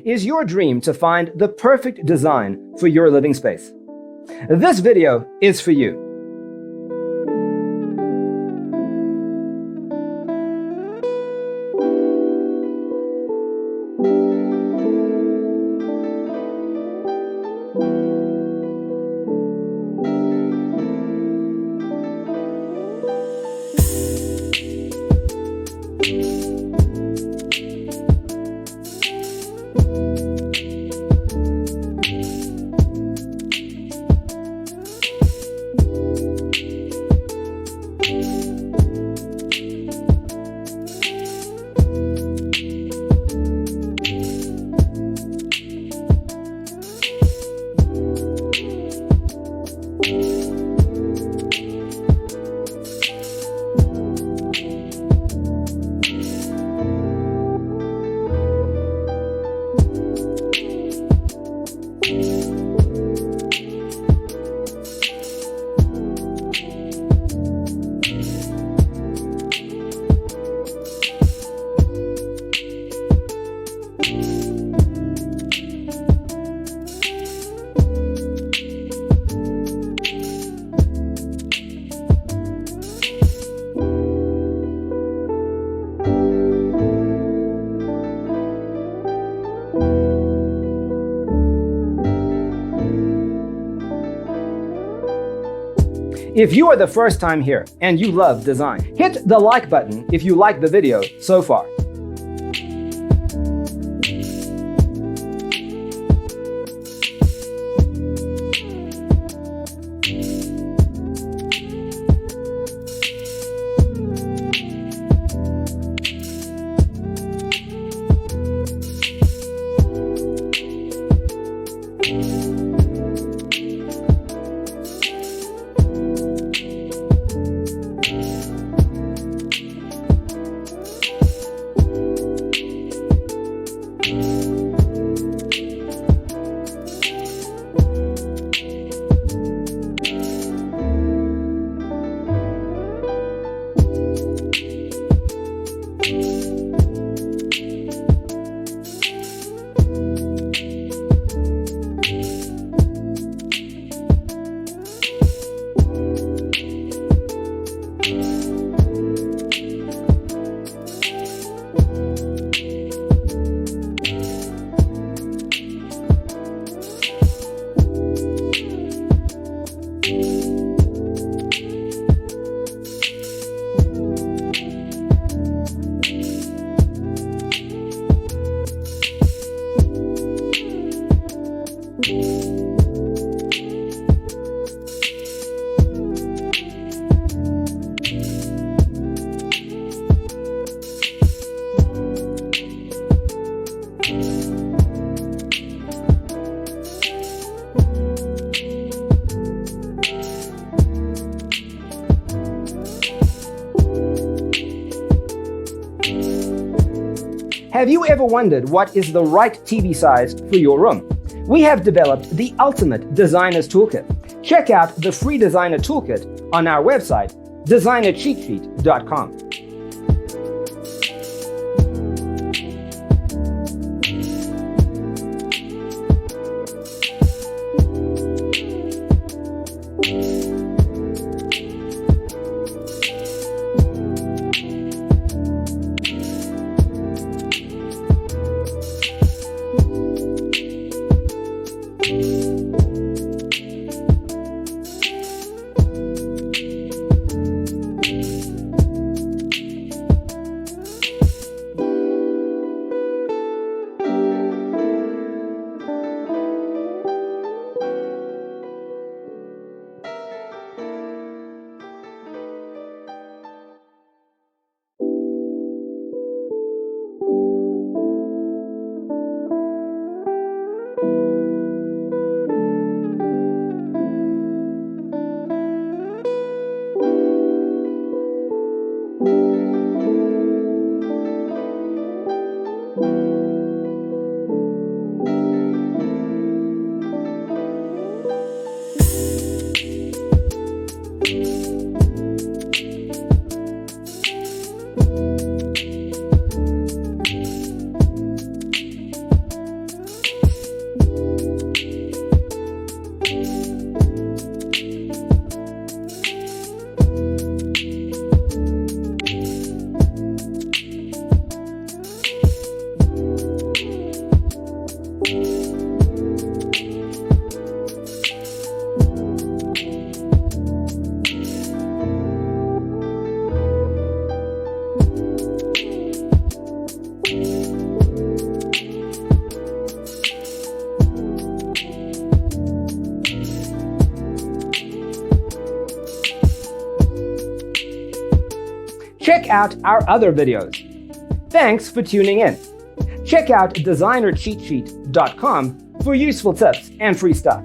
Is your dream to find the perfect design for your living space? This video is for you. If you are the first time here and you love design, hit the like button if you like the video so far. Have you ever wondered what is the right TV size for your room? We have developed the ultimate designer's toolkit. Check out the free designer toolkit on our website, designercheatsheet.com. Check out our other videos. Thanks for tuning in. Check out designercheatsheet.com for useful tips and free stuff.